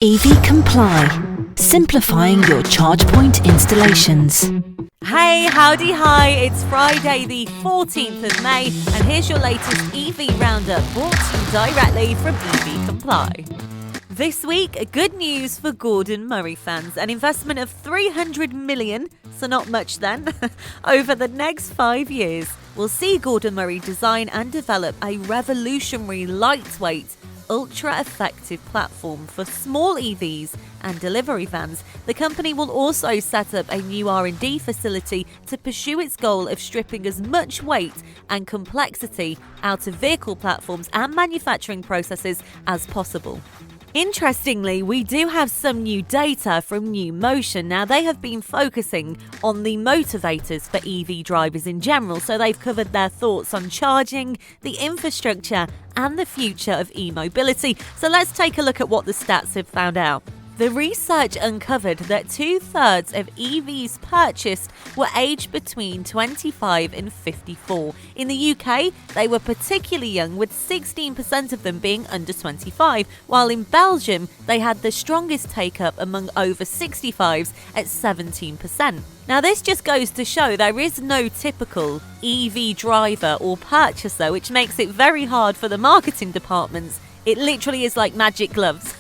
EV Comply, simplifying your charge point installations. Hey, howdy, hi, it's Friday the 14th of May, and here's your latest EV Roundup brought to you directly from EV Comply. This week, good news for Gordon Murray fans, an investment of $300 million, so not much then, over the next 5 years will see Gordon Murray design and develop a revolutionary lightweight, ultra-effective platform for small EVs and delivery vans. The company will also set up a new R&D facility to pursue its goal of stripping as much weight and complexity out of vehicle platforms and manufacturing processes as possible. Interestingly, we do have some new data from NewMotion. Now, they have been focusing on the motivators for EV drivers in general, so they've covered their thoughts on charging, the infrastructure, and the future of e-mobility. So let's take a look at what the stats have found out. The research uncovered that 2/3 of EVs purchased were aged between 25 and 54. In the UK, they were particularly young, with 16% of them being under 25, while in Belgium, they had the strongest take-up among over 65s at 17%. Now, this just goes to show there is no typical EV driver or purchaser, which makes it very hard for the marketing departments. It literally is like magic gloves.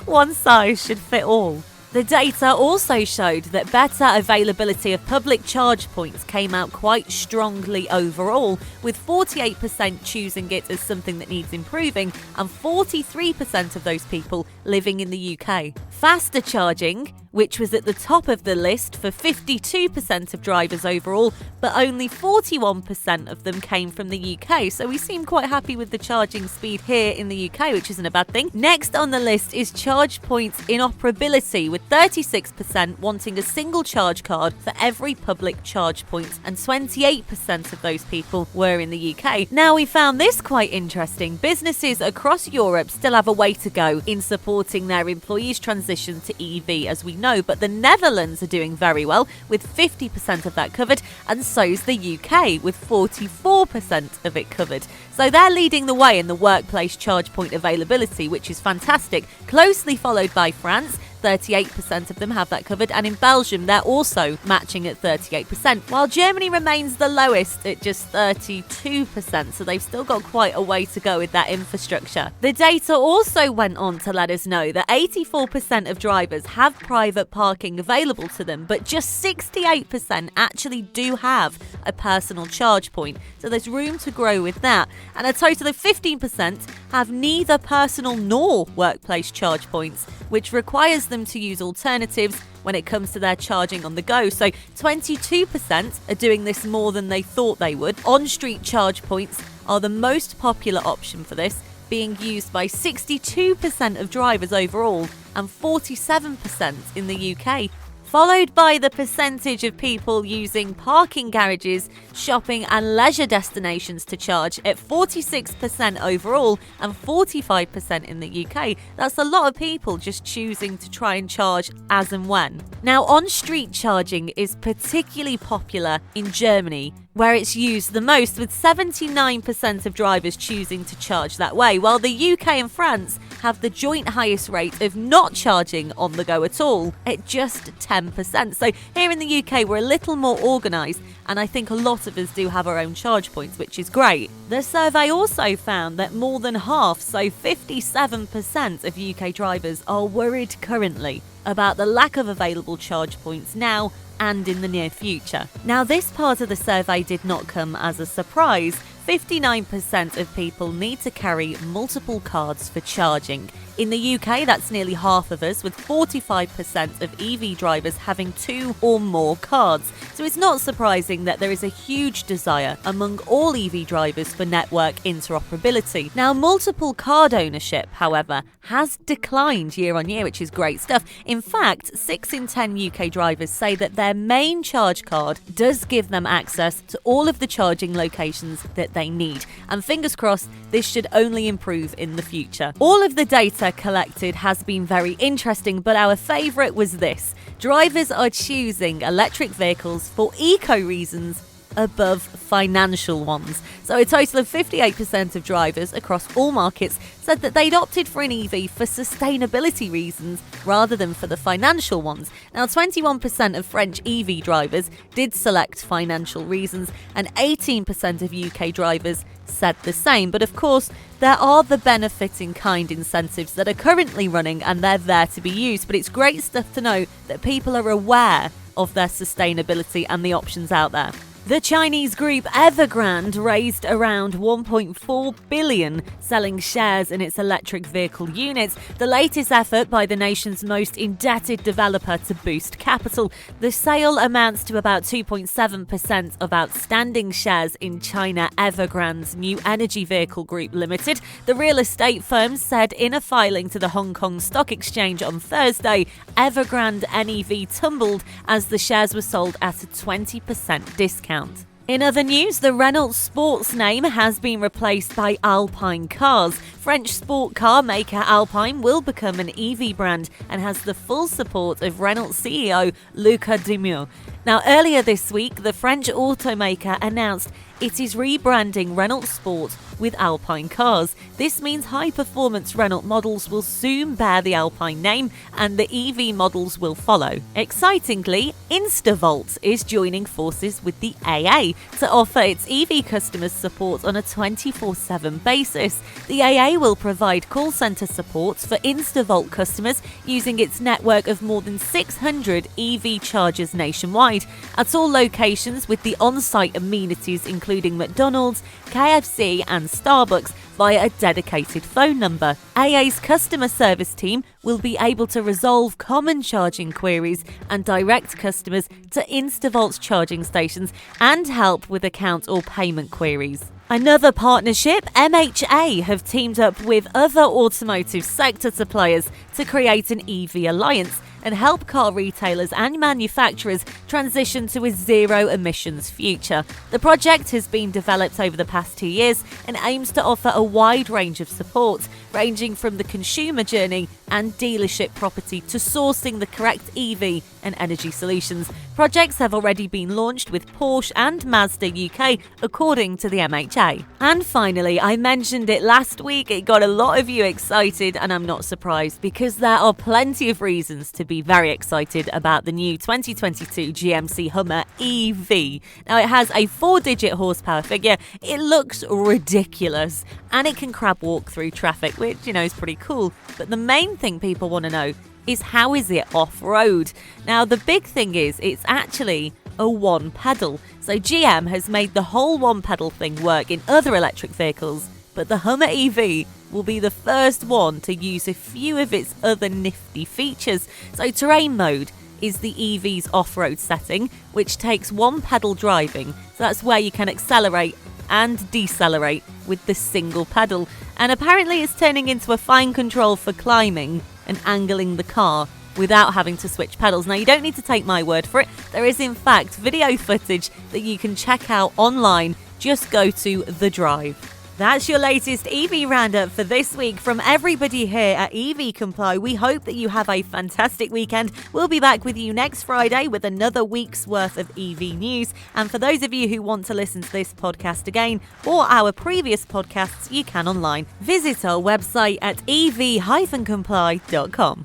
One size should fit all. The data also showed that better availability of public charge points came out quite strongly overall, with 48% choosing it as something that needs improving and 43% of those people living in the UK. Faster charging, which was at the top of the list for 52% of drivers overall, but only 41% of them came from the UK. So we seem quite happy with the charging speed here in the UK, which isn't a bad thing. Next on the list is charge points inoperability, with 36% wanting a single charge card for every public charge point, and 28% of those people were in the UK. Now, we found this quite interesting. Businesses across Europe still have a way to go in supporting their employees' transition to EV, as we know, but the Netherlands are doing very well, with 50% of that covered, and so's the UK, with 44% of it covered. So they're leading the way in the workplace charge point availability, which is fantastic, closely followed by France. 38% of them have that covered, and in Belgium they're also matching at 38%, while Germany remains the lowest at just 32%, so they've still got quite a way to go with that infrastructure. The data also went on to let us know that 84% of drivers have private parking available to them, but just 68% actually do have a personal charge point, so there's room to grow with that, and a total of 15% have neither personal nor workplace charge points, which requires them to use alternatives when it comes to their charging on the go. So 22% are doing this more than they thought they would. On-street charge points are the most popular option for this, being used by 62% of drivers overall and 47% in the UK. Followed by the percentage of people using parking garages, shopping and leisure destinations to charge at 46% overall and 45% in the UK. That's a lot of people just choosing to try and charge as and when. Now, on-street charging is particularly popular in Germany, where it's used the most, with 79% of drivers choosing to charge that way, while the UK and France have the joint highest rate of not charging on the go at all, at just 10%. So here in the UK, we're a little more organised, and I think a lot of us do have our own charge points, which is great. The survey also found that more than half, so 57% of UK drivers are worried currently about the lack of available charge points now and in the near future. Now, this part of the survey did not come as a surprise. 59% of people need to carry multiple cards for charging. In the UK, that's nearly half of us, with 45% of EV drivers having 2 or more cards. So it's not surprising that there is a huge desire among all EV drivers for network interoperability. Now, multiple card ownership, however, has declined year on year, which is great stuff. In fact, 6 in 10 UK drivers say that their main charge card does give them access to all of the charging locations that they need. And fingers crossed, this should only improve in the future. All of the data collected has been very interesting, but our favourite was this. Drivers are choosing electric vehicles for eco reasons above financial ones. So a total of 58% of drivers across all markets said that they'd opted for an EV for sustainability reasons rather than for the financial ones. Now, 21% of French EV drivers did select financial reasons, and 18% of UK drivers said the same. But of course, there are the benefit in kind incentives that are currently running, and they're there to be used. But it's great stuff to know that people are aware of their sustainability and the options out there. The Chinese group Evergrande raised around 1.4 billion selling shares in its electric vehicle units, the latest effort by the nation's most indebted developer to boost capital. The sale amounts to about 2.7% of outstanding shares in China Evergrande's New Energy Vehicle Group Limited. The real estate firm said in a filing to the Hong Kong Stock Exchange on Thursday, Evergrande NEV tumbled as the shares were sold at a 20% discount. In other news, the Renault Sport's name has been replaced by Alpine Cars. French sport car maker Alpine will become an EV brand and has the full support of Renault CEO Luca de Meo. Now, earlier this week, the French automaker announced it is rebranding Renault Sport with Alpine Cars. This means high-performance Renault models will soon bear the Alpine name and the EV models will follow. Excitingly, InstaVolt is joining forces with the AA to offer its EV customers support on a 24/7 basis. The AA will provide call centre support for InstaVolt customers using its network of more than 600 EV chargers nationwide at all locations, with the on-site amenities including McDonald's, KFC and Starbucks via a dedicated phone number. AA's customer service team will be able to resolve common charging queries and direct customers to InstaVolt's charging stations and help with account or payment queries. Another partnership, MHA have teamed up with other automotive sector suppliers to create an EV alliance and help car retailers and manufacturers transition to a zero-emissions future. The project has been developed over the past 2 years and aims to offer a wide range of support, ranging from the consumer journey and dealership property to sourcing the correct EV and energy solutions. Projects have already been launched with Porsche and Mazda UK, according to the MHA. And finally, I mentioned it last week, it got a lot of you excited, and I'm not surprised because there are plenty of reasons to be very excited about the new 2022 GMC Hummer EV. Now, it has a 4-digit horsepower figure, it looks ridiculous, and it can crab walk through traffic, which, is pretty cool. But the main thing people want to know is how is it off-road? Now, the big thing is it's actually a one pedal. So GM has made the whole one pedal thing work in other electric vehicles, but the Hummer EV will be the first one to use a few of its other nifty features. So terrain mode is the EV's off-road setting, which takes one pedal driving. So that's where you can accelerate and decelerate with the single pedal. And apparently it's turning into a fine control for climbing and angling the car without having to switch pedals. Now, you don't need to take my word for it. There is, in fact, video footage that you can check out online. Just go to The Drive. That's your latest EV roundup for this week from everybody here at EV Comply. We hope that you have a fantastic weekend. We'll be back with you next Friday with another week's worth of EV news. And for those of you who want to listen to this podcast again or our previous podcasts, you can online. Visit our website at ev-comply.com.